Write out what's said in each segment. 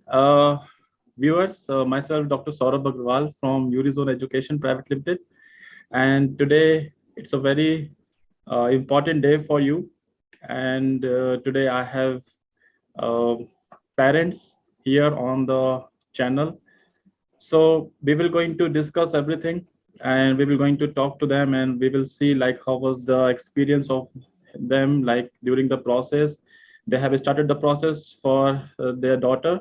evening, viewers. Myself, Dr. Saurabh Agrawal from Eurizone Education Private Limited. And today it's a very important day for you. And today I have uh, parents here on the channel. So we will going to discuss everything, and we will going to talk to them, and we will see like how was the experience of them like during the process. They have started the process for their daughter,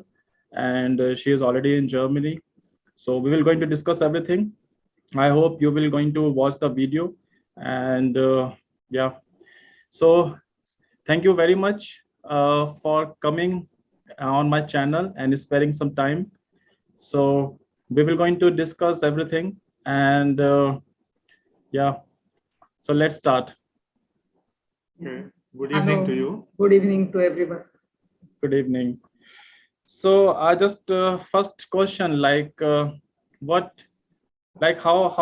and she is already in Germany. So we will going to discuss everything. I hope you will going to watch the video, and yeah. So thank you very much for coming on my channel and sparing some time. So we will going to discuss everything, and yeah. So let's start. Okay. Good evening to you. Good evening to everyone. Good evening. So I just first question like how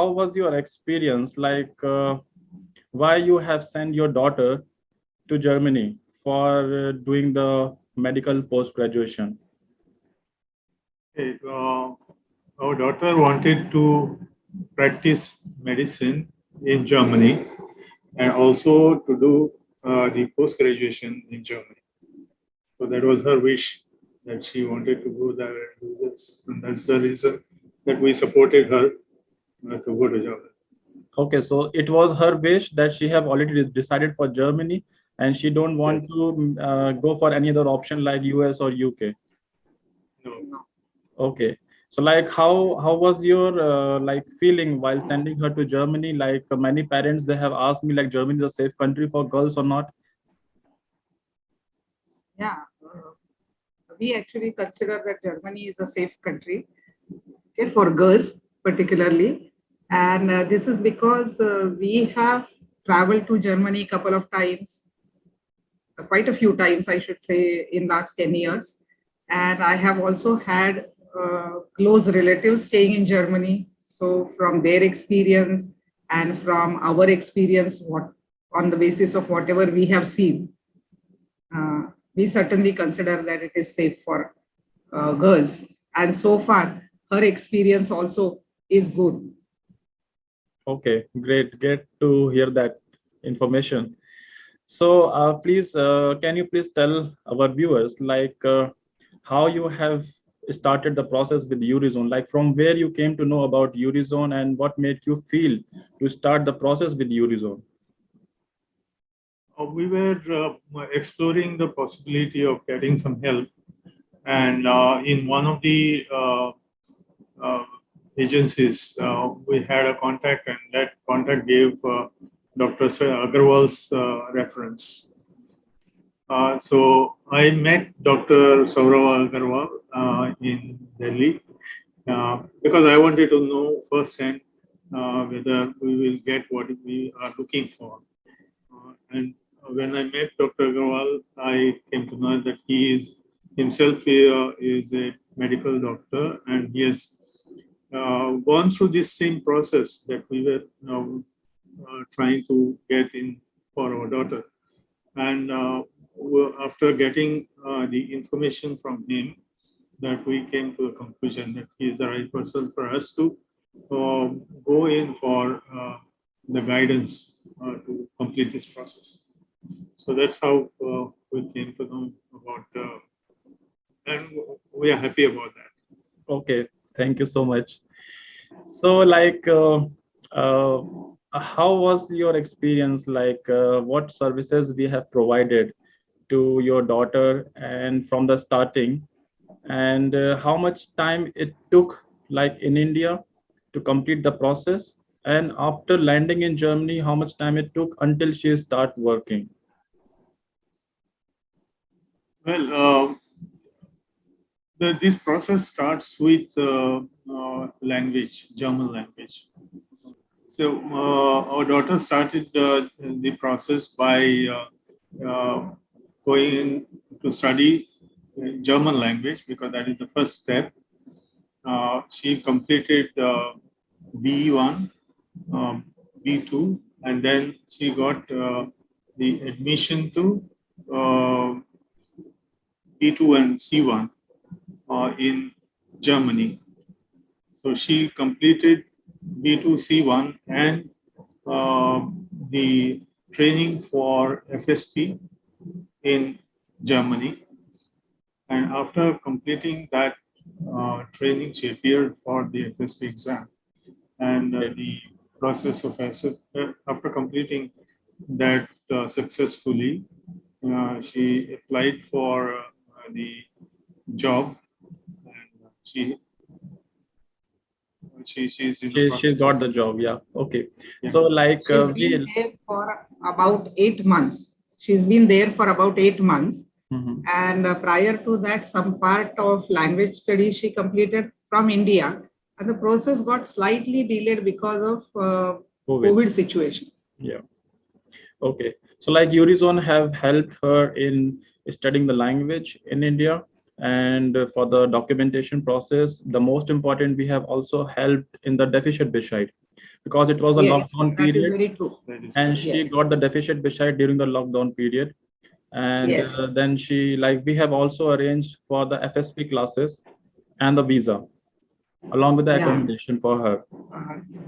was your experience like why you have sent your daughter to Germany for doing the medical post graduation? Okay. Our daughter wanted to practice medicine in Germany and also to do the post graduation in Germany. So that was her wish, that she wanted to go there and do this, and that's the reason that we supported her to go to Germany. Okay, so it was her wish that she have already decided for Germany, and she don't want Yes. to go for any other option like US or UK. No. Okay, so like how was your like feeling while sending her to Germany? Like many parents, they have asked me like Germany is a safe country for girls or not? Yeah, we actually consider that Germany is a safe country, okay, for girls particularly. And this is because we have traveled to Germany a couple of times, quite a few times, I should say, in last 10 years. And I have also had close relatives staying in Germany. So from their experience and from our experience, what on the basis of whatever we have seen, we certainly consider that it is safe for girls. And so far, her experience also is good. Okay, great to hear that information. So please, can you please tell our viewers like how you have started the process with Eurizone? Like from where you came to know about Eurizone and what made you feel to start the process with Eurizone? We were exploring the possibility of getting some help, and in one of the uh, agencies, we had a contact, and that contact gave Dr. Agarwal's reference. So I met Dr. Saurav Agarwal in Delhi because I wanted to know firsthand whether we will get what we are looking for. And when I met Dr. Agarwal, I came to know that he is himself is a medical doctor, and he has gone through this same process that we were trying to get in for our daughter. And after getting the information from him, that we came to a conclusion that he is the right person for us to go in for the guidance to complete this process. So that's how we came to know about, and we are happy about that. Okay, thank you so much. So like uh, how was your experience? Like what services we have provided to your daughter and from the starting, and how much time it took like in India to complete the process, and after landing in Germany how much time it took until she start working? Well, this process starts with language, German language. So our daughter started the process by going to study German language, because that is the first step. She completed B1, B2, and then she got the admission to B2 and C1. in Germany. So she completed B2C1 and the training for FSP in Germany. And after completing that training, she appeared for the FSP exam. And the process of after completing that successfully, she applied for the job, and she's in the She process got of, the job. Yeah. Okay. yeah. So like She's been there for about 8 months. She's been there for about 8 months. And prior to that, some part of language study she completed from India. And the process got slightly delayed because of COVID situation. Yeah. Okay. So like Eurizone have helped her in studying the language in India, and for the documentation process, the most important, we have also helped in the deficit beside, because it was a Yes, lockdown that is period, very true. and she Yes. got the deficit beside during the lockdown period. And Yes. then she, like, we have also arranged for the FSP classes and the visa along with the Yeah. accommodation for her.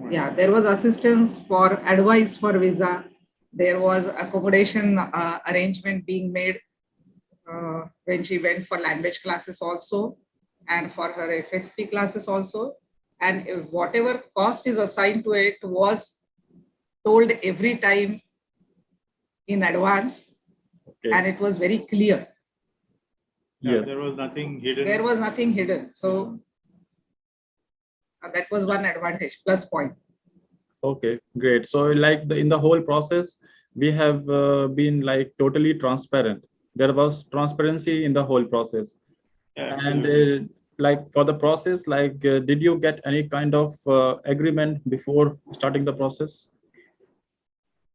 Yeah, there was assistance for advice for visa. There was accommodation arrangement being made when she went for language classes also, and for her FSP classes also. And whatever cost is assigned to it was told every time in advance. Okay. And it was very clear. Yeah, there was nothing hidden. There was nothing hidden. So that was one advantage, plus point. Okay, great. So like in the whole process, we have been like totally transparent. There was transparency in the whole process. Yeah, and like for the process, like did you get any kind of agreement before starting the process?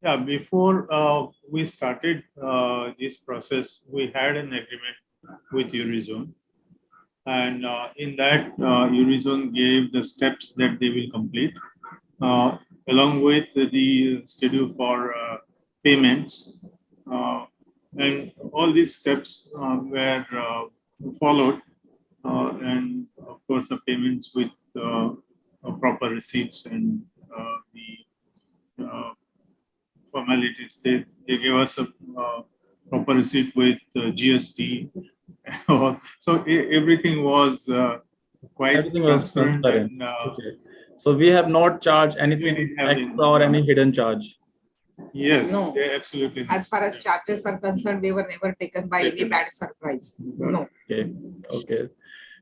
Yeah, before we started this process, we had an agreement with Eurizone. And in that, Eurizone gave the steps that they will complete, along with the schedule for payments. And all these steps were followed. And of course, the payments with proper receipts and the formalities. They gave us a proper receipt with GST. So everything was quite transparent. And, okay. So we have not charged anything extra or any hidden charge. Yes, no. Absolutely. As far as charges are concerned, they were never taken by any bad surprise. No. Okay. Okay.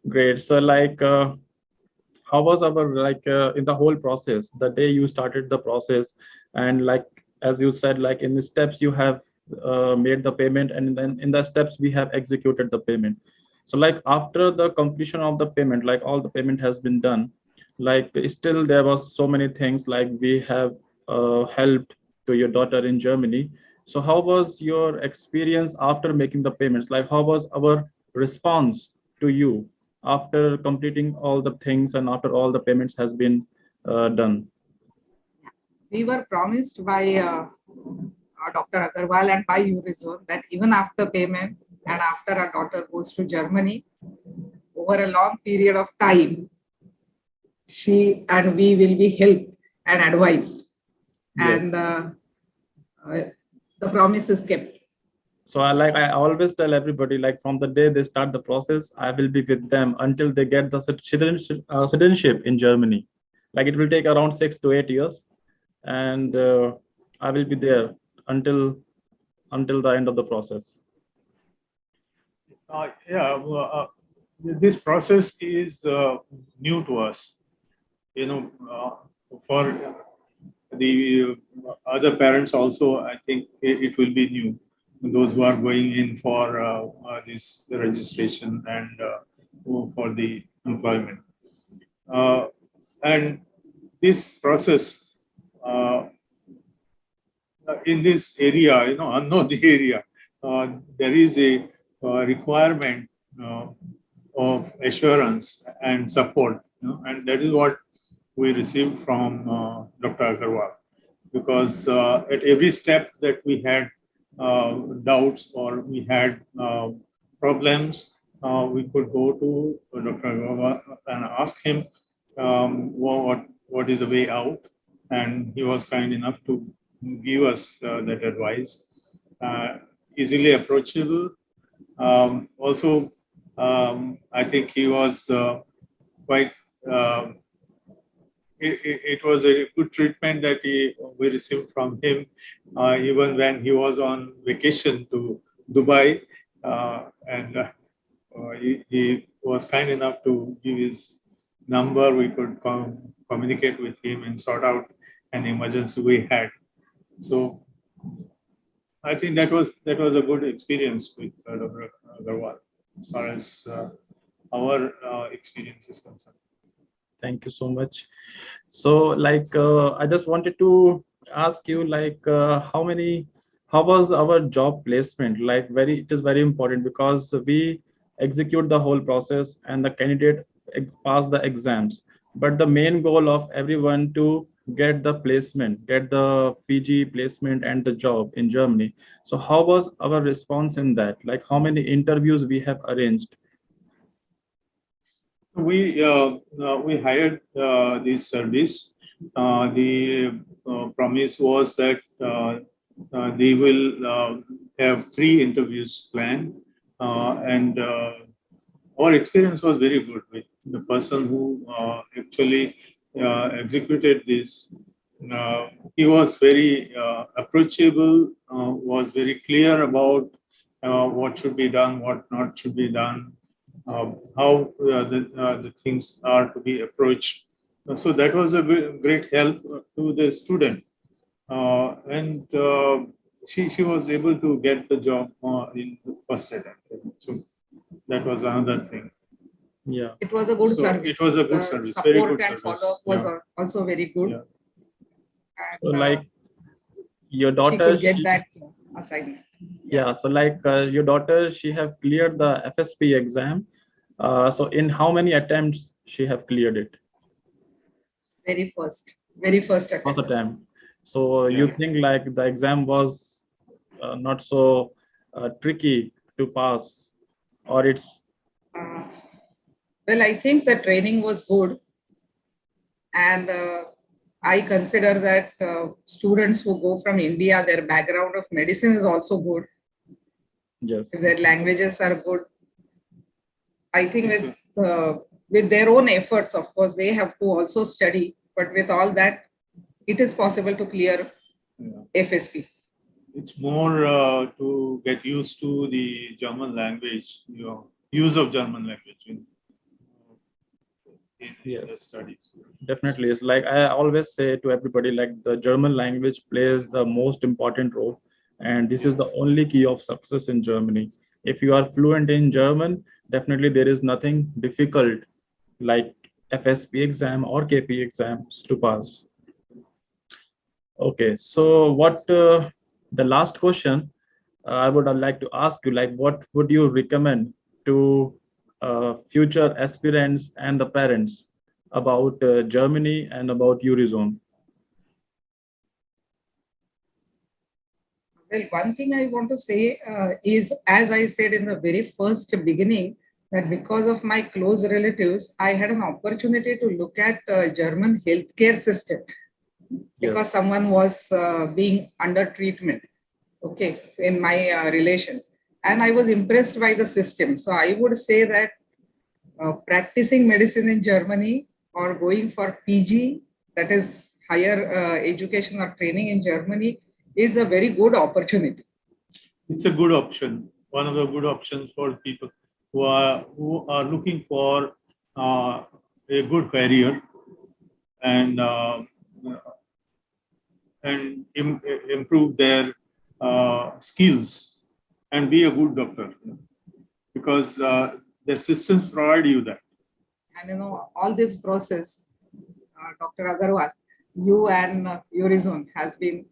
Great. So like, how was our like in the whole process, the day you started the process, and like as you said, like in the steps you have made the payment, and then in the steps we have executed the payment. So like after the completion of the payment, like all the payment has been done, like still there was so many things, like we have helped to your daughter in Germany. So how was your experience after making the payments? Like how was our response to you after completing all the things and after all the payments has been done? We were promised by Dr. Agarwal and by Eurizone that even after payment and after our daughter goes to Germany, over a long period of time, she and we will be helped and advised. Yes. And the promise is kept. So I always tell everybody, like from the day they start the process, I will be with them until they get the citizenship in Germany. Like it will take around 6 to 8 years, and I will be there until the end of the process. This process is new to us. You know, for the other parents also, I think it will be new. Those who are going in for this registration and for the employment. And this process in this area, unknown area, there is a requirement of assurance and support, and that is what we received from Dr. Agarwal, because at every step that we had doubts or we had problems, we could go to Dr. Agarwal and ask him what is the way out, and he was kind enough to give us that advice. Easily approachable. Also, I think he was quite. It was a good treatment that we received from him, even when he was on vacation to Dubai, and he was kind enough to give his number. We could communicate with him and sort out an emergency we had. So I think that was a good experience with Dr. Agarwal as far as our experience is concerned. Thank you so much. So I just wanted to ask you how was our job placement? It is very important because we execute the whole process and the candidate pass the exams. But the main goal of everyone to get the placement, get the PG placement and the job in Germany. So how was our response in that? Like how many interviews we have arranged? We hired this service. The promise was that they will have 3 interviews planned, and our experience was very good with the person who actually executed this. He was very approachable, was very clear about what should be done, what not should be done, how the things are to be approached. So that was a great help to the student. And she was able to get the job in the first attempt. So that was another thing. Yeah. It was a good service. It was a good service, very good service. Support and follow-up was also very good. Yeah. And, so your daughter, she could get that assignment. Yeah, so your daughter, she have cleared the FSP exam. So in how many attempts she have cleared it? Very first attempt. First attempt. So you think like the exam was not so tricky to pass, or it's? Well, I think the training was good, and I consider that students who go from India, their background of medicine is also good. Yes. Their languages are good. I think with their own efforts, of course, they have to also study. But with all that, it is possible to clear FSP. It's more to get used to the German language, use of German language in the studies. Definitely. It's like I always say to everybody, like the German language plays the most important role. And this is the only key of success in Germany. If you are fluent in German, definitely there is nothing difficult like FSP exam or KP exams to pass. Okay, so the last question I would like to ask you, like what would you recommend to future aspirants and the parents about Germany and about Eurozone? Well, one thing I want to say is, as I said in the very first beginning, that because of my close relatives, I had an opportunity to look at German healthcare system because someone was being under treatment, in my relations. And I was impressed by the system. So I would say that practicing medicine in Germany or going for PG, that is higher education or training in Germany, is a very good opportunity. It's a good option. One of the good options for people who are looking for a good career and improve their skills and be a good doctor, because the systems provide you that. And all this process, Dr. Agarwal, you and Eurizone has been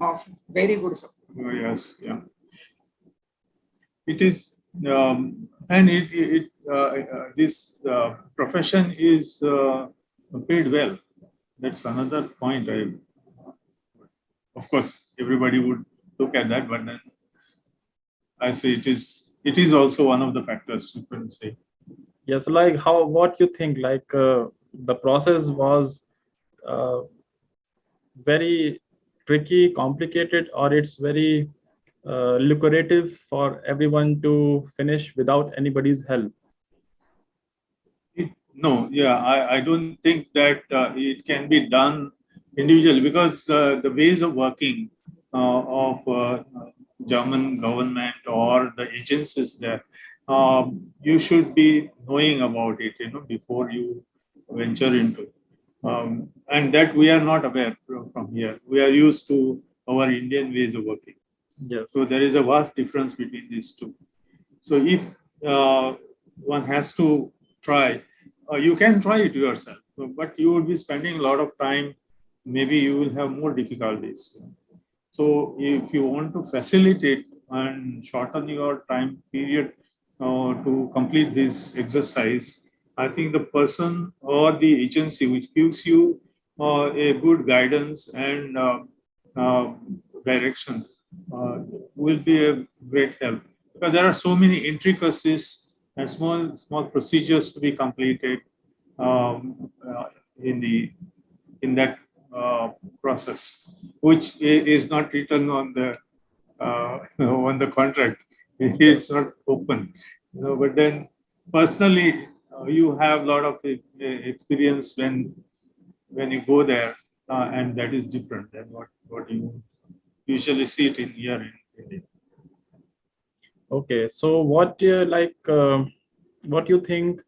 of very good support. Oh, yes, yeah. It is, and this profession is paid well. That's another point. Of course, everybody would look at that, but then I say it is it is also one of the factors you can say. Yes, like what you think, like the process was uh, very tricky, complicated, or it's very lucrative for everyone to finish without anybody's help? No, yeah, I don't think that it can be done individually because the ways of working of German government or the agencies there, you should be knowing about it, before you venture into. And that we are not aware from here. We are used to our Indian ways of working. Yes. So there is a vast difference between these two. So if one has to try, you can try it yourself, but you will be spending a lot of time. Maybe you will have more difficulties. So if you want to facilitate and shorten your time period to complete this exercise, I think the person or the agency which gives you a good guidance and uh, direction will be a great help, because there are so many intricacies and small procedures to be completed in that process, which is not written on the on the contract. It's not open, but then personally, you have a lot of experience when you go there, and that is different than what you usually see it in here in India. Okay, so what you think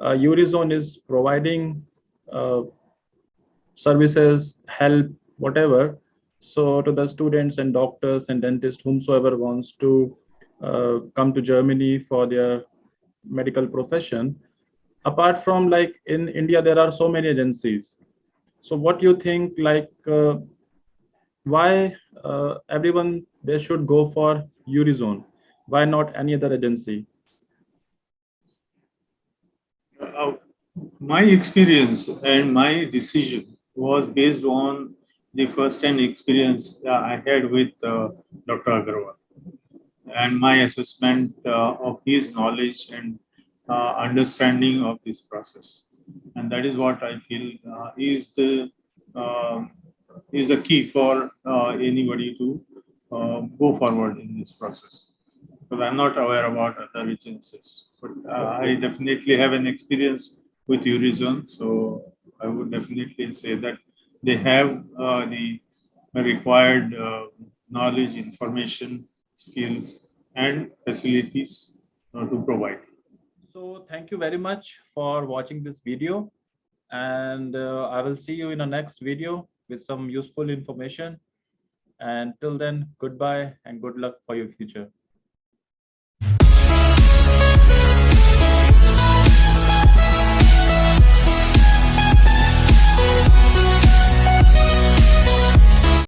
Eurozone is providing uh, services, help, whatever, so to the students and doctors and dentists, whomsoever wants to come to Germany for their medical profession. Apart from, like, in India, there are so many agencies. So what do you think, like, why everyone they should go for Eurozone? Why not any other agency? Uh, my experience and my decision was based on the first-hand experience I had with Dr. Agarwal, and my assessment of his knowledge and understanding of this process. And that is what I feel uh, is the key for anybody to go forward in this process. Because I'm not aware about other agencies, but I definitely have an experience with Eurizone, so I would definitely say that they have the required knowledge, information, skills, and facilities to provide. So thank you very much for watching this video, and I will see you in a next video with some useful information. And till then, goodbye and good luck for your future.